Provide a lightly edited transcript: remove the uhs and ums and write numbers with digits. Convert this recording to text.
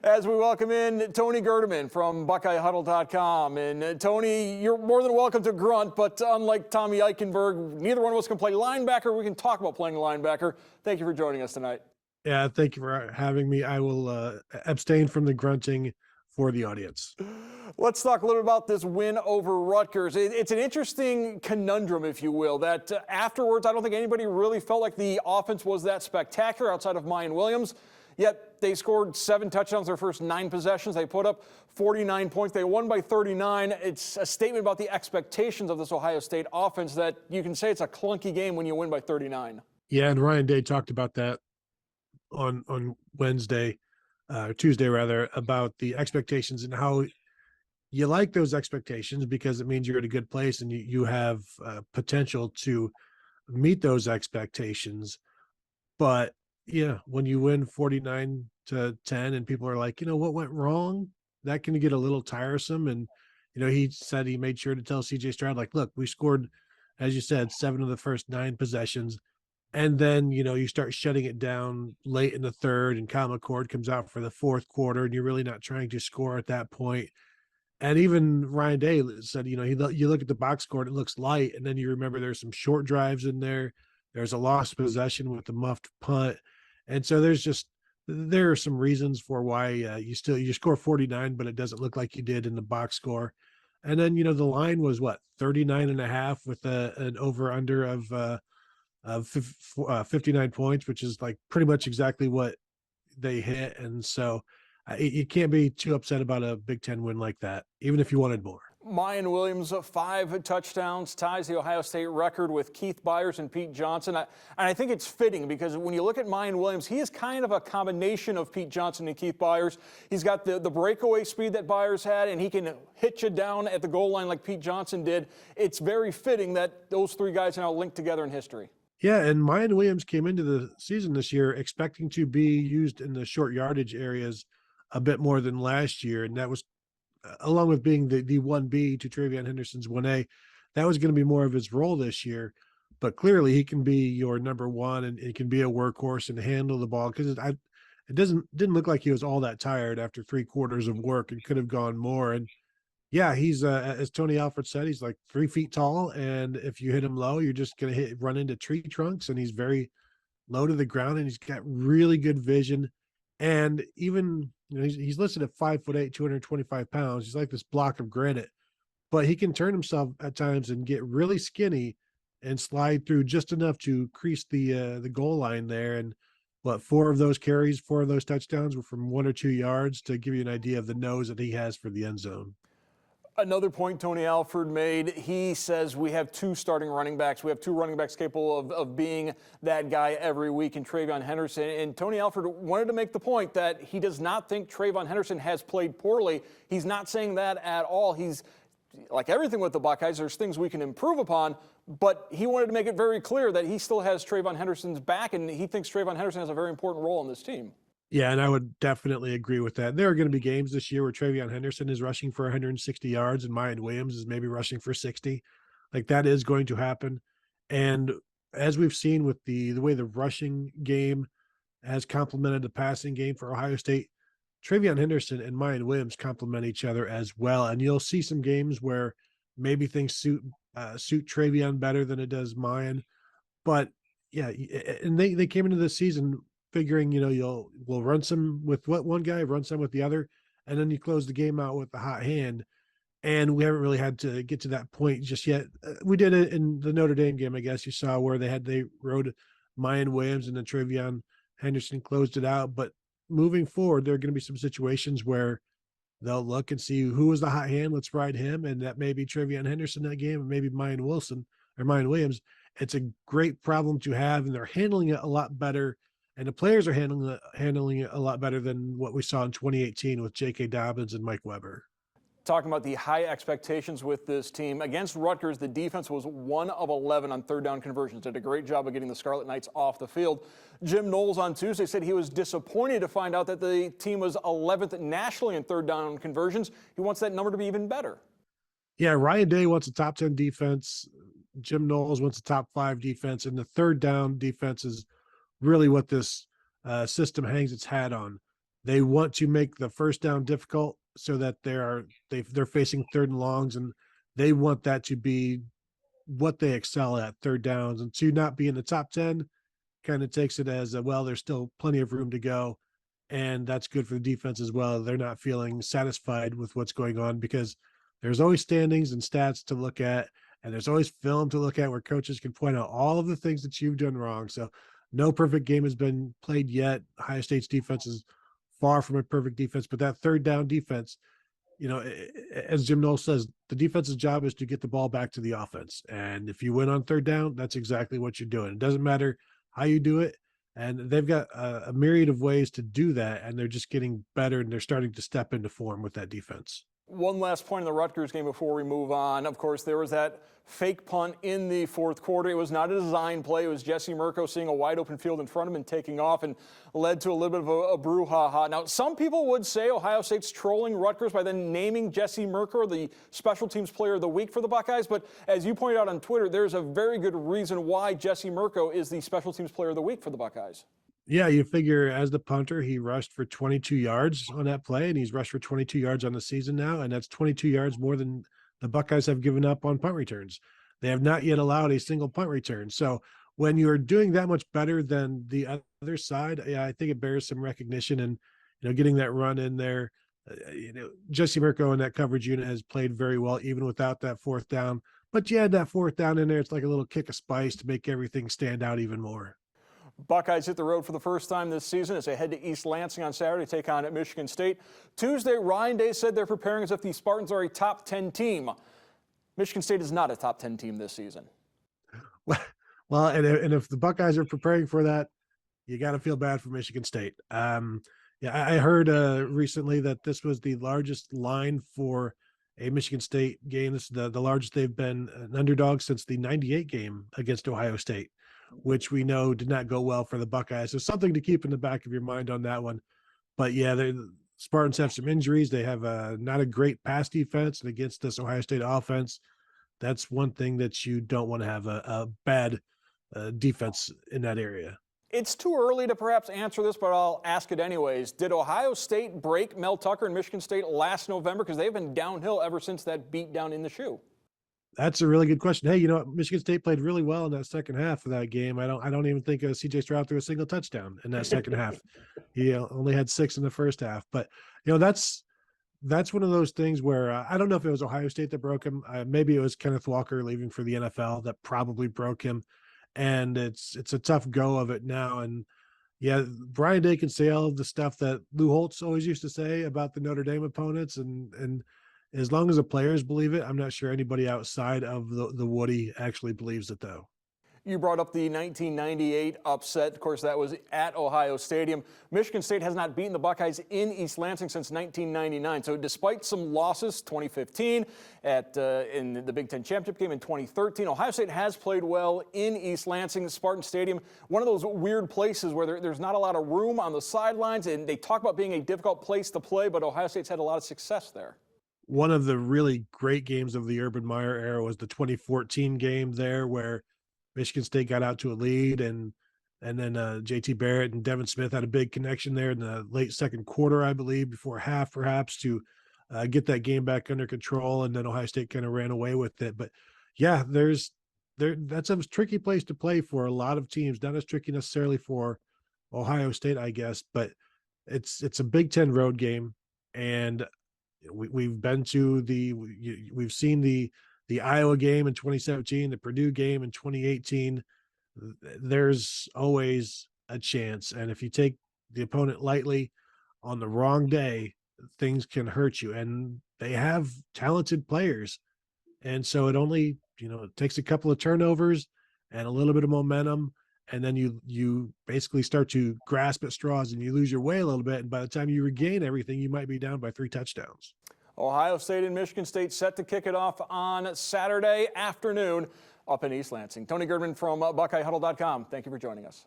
As we welcome in Tony Gerdeman from BuckeyeHuddle.com. And Tony, you're more than welcome to grunt, but unlike Tommy Eichenberg, neither one of us can play linebacker. We can talk about playing linebacker. Thank you for joining us tonight. Yeah, thank you for having me. I will abstain from the grunting for the audience. Let's talk a little bit about this win over Rutgers. It's an interesting conundrum, if you will, that afterwards, I don't think anybody really felt like the offense was that spectacular outside of Mayan Williams. Yet they scored 7 touchdowns their first 9 possessions. They put up 49 points. They won by 39. It's a statement about the expectations of this Ohio State offense that you can say it's a clunky game when you win by 39. Yeah, and Ryan Day talked about that on Tuesday rather, about the expectations and how you like those expectations because it means you're in a good place and you have potential to meet those expectations. But yeah, when you win 49-10 and people are like, what went wrong? That can get a little tiresome. And, he said he made sure to tell CJ Stroud, like, look, we scored, as you said, 7 of the first 9 possessions. And then, you start shutting it down late in the third and Kyle McCord comes out for the fourth quarter and you're really not trying to score at that point. And even Ryan Day said, you look at the box score and it looks light. And then you remember there's some short drives in there. There's a lost possession with the muffed punt. And so there are some reasons for why you score 49, but it doesn't look like you did in the box score. And then, the line was 39.5 with an over under of 59 points, which is like pretty much exactly what they hit. And so you can't be too upset about a Big Ten win like that, even if you wanted more. Mayan Williams, 5 touchdowns, ties the Ohio State record with Keith Byers and Pete Johnson. And I think it's fitting because when you look at Mayan Williams, he is kind of a combination of Pete Johnson and Keith Byers. He's got the breakaway speed that Byers had, and he can hit you down at the goal line like Pete Johnson did. It's very fitting that those 3 guys are now linked together in history. Yeah, and Mayan Williams came into the season this year expecting to be used in the short yardage areas a bit more than last year, and that was along with being the 1B to Travion Henderson's 1A, that was going to be more of his role this year. But clearly he can be your number 1 and it can be a workhorse and handle the ball because it didn't look like he was all that tired after 3 quarters of work and could have gone more. And yeah, he's as Tony Alford said, he's like 3 feet tall, and if you hit him low, you're just going to run into tree trunks, and he's very low to the ground, and he's got really good vision. And even he's listed at 5'8", 225 pounds. He's like this block of granite, but he can turn himself at times and get really skinny and slide through just enough to crease the goal line there. And 4 of those carries, 4 of those touchdowns were from 1 or 2 yards, to give you an idea of the nose that he has for the end zone. Another point Tony Alford made, he says we have 2 starting running backs. We have 2 running backs capable of being that guy every week in Travion Henderson. And Tony Alford wanted to make the point that he does not think Travion Henderson has played poorly. He's not saying that at all. He's like everything with the Buckeyes, there's things we can improve upon, but he wanted to make it very clear that he still has Travion Henderson's back, and he thinks Travion Henderson has a very important role in this team. Yeah, and I would definitely agree with that. There are going to be games this year where Travion Henderson is rushing for 160 yards and Mayan Williams is maybe rushing for 60. Like, that is going to happen. And as we've seen with the way the rushing game has complemented the passing game for Ohio State, Travion Henderson and Mayan Williams complement each other as well. And you'll see some games where maybe things suit Travion better than it does Mayan. But yeah, and they came into this season figuring, we'll run some with one guy, run some with the other, and then you close the game out with the hot hand. And we haven't really had to get to that point just yet. We did it in the Notre Dame game, I guess you saw, where they rode Mayan Williams and then Travion Henderson closed it out. But moving forward, there are going to be some situations where they'll look and see who is the hot hand. Let's ride him, and that may be Travion Henderson that game, and maybe Mayan Williams. It's a great problem to have, and they're handling it a lot better. And the players are handling it a lot better than what we saw in 2018 with J.K. Dobbins and Mike Weber. Talking about the high expectations with this team. Against Rutgers, the defense was 1 of 11 on 3rd down conversions. Did a great job of getting the Scarlet Knights off the field. Jim Knowles on Tuesday said he was disappointed to find out that the team was 11th nationally in 3rd down conversions. He wants that number to be even better. Yeah, Ryan Day wants a top 10 defense. Jim Knowles wants a top 5 defense. And the 3rd down defense is really what this system hangs its hat on. They want to make the first down difficult so that they're facing third and longs, and they want that to be what they excel at, third downs. And to not be in the top 10 kind of takes it as well, there's still plenty of room to go. And that's good for the defense as well. They're not feeling satisfied with what's going on because there's always standings and stats to look at, and there's always film to look at where coaches can point out all of the things that you've done wrong. So no perfect game has been played yet. Ohio State's defense is far from a perfect defense, but that third down defense, as Jim Knowles says, the defense's job is to get the ball back to the offense. And if you win on third down, that's exactly what you're doing. It doesn't matter how you do it. And they've got a myriad of ways to do that. And they're just getting better, and they're starting to step into form with that defense. One last point in the Rutgers game before we move on. Of course, there was that fake punt in the fourth quarter. It was not a design play. It was Jesse Mirko seeing a wide open field in front of him and taking off, and led to a little bit of a brouhaha. Now, some people would say Ohio State's trolling Rutgers by then naming Jesse Mirko the special teams player of the week for the Buckeyes. But as you pointed out on Twitter, there's a very good reason why Jesse Mirko is the special teams player of the week for the Buckeyes. Yeah, you figure as the punter, he rushed for 22 yards on that play, and he's rushed for 22 yards on the season now, and that's 22 yards more than the Buckeyes have given up on punt returns. They have not yet allowed a single punt return. So when you're doing that much better than the other side, yeah, I think it bears some recognition, and getting that run in there. Jesse Mirko in that coverage unit has played very well, even without that fourth down. But you had that fourth down in there, it's like a little kick of spice to make everything stand out even more. Buckeyes hit the road for the first time this season as they head to East Lansing on Saturday to take on at Michigan State. Tuesday, Ryan Day said they're preparing as if the Spartans are a top 10 team. Michigan State is not a top 10 team this season. Well, and if the Buckeyes are preparing for that, you got to feel bad for Michigan State. Yeah, I heard recently that this was the largest line for a Michigan State game. This is the largest they've been an underdog since the '98 game against Ohio State, which we know did not go well for the Buckeyes. So something to keep in the back of your mind on that one. But yeah, the Spartans have some injuries. They have not a great pass defense, and against this Ohio State offense, that's one thing that you don't want to have a bad defense in that area. It's too early to perhaps answer this, but I'll ask it anyways. Did Ohio State break Mel Tucker and Michigan State last November? Because they've been downhill ever since that beat down in the shoe. That's a really good question. Hey, Michigan State played really well in that second half of that game. I don't even think CJ Stroud threw a single touchdown in that second half. He only had 6 in the first half. But that's one of those things where I don't know if it was Ohio State that broke him. Maybe it was Kenneth Walker leaving for the NFL that probably broke him. And it's a tough go of it now. And yeah, Brian Day can say all of the stuff that Lou Holtz always used to say about the Notre Dame opponents, and as long as the players believe it, I'm not sure anybody outside of the Woody actually believes it, though. You brought up the 1998 upset. Of course, that was at Ohio Stadium. Michigan State has not beaten the Buckeyes in East Lansing since 1999. So despite some losses, 2015 in the Big Ten Championship game, in 2013, Ohio State has played well in East Lansing, Spartan Stadium. One of those weird places where there's not a lot of room on the sidelines, and they talk about being a difficult place to play, but Ohio State's had a lot of success there. One of the really great games of the Urban Meyer era was the 2014 game there, where Michigan State got out to a lead, and then JT Barrett and Devin Smith had a big connection there in the late second quarter, I believe, before half perhaps, to get that game back under control, and then Ohio State kind of ran away with it. But yeah, that's a tricky place to play for a lot of teams, not as tricky necessarily for Ohio State, I guess, but it's a Big Ten road game, and we've seen the Iowa game in 2017, the Purdue game in 2018. There's always a chance. And if you take the opponent lightly on the wrong day, things can hurt you. And they have talented players. And so it only, it takes a couple of turnovers and a little bit of momentum. And then you basically start to grasp at straws and you lose your way a little bit. And by the time you regain everything, you might be down by 3 touchdowns. Ohio State and Michigan State set to kick it off on Saturday afternoon up in East Lansing. Tony Gerdeman from BuckeyeHuddle.com. Thank you for joining us.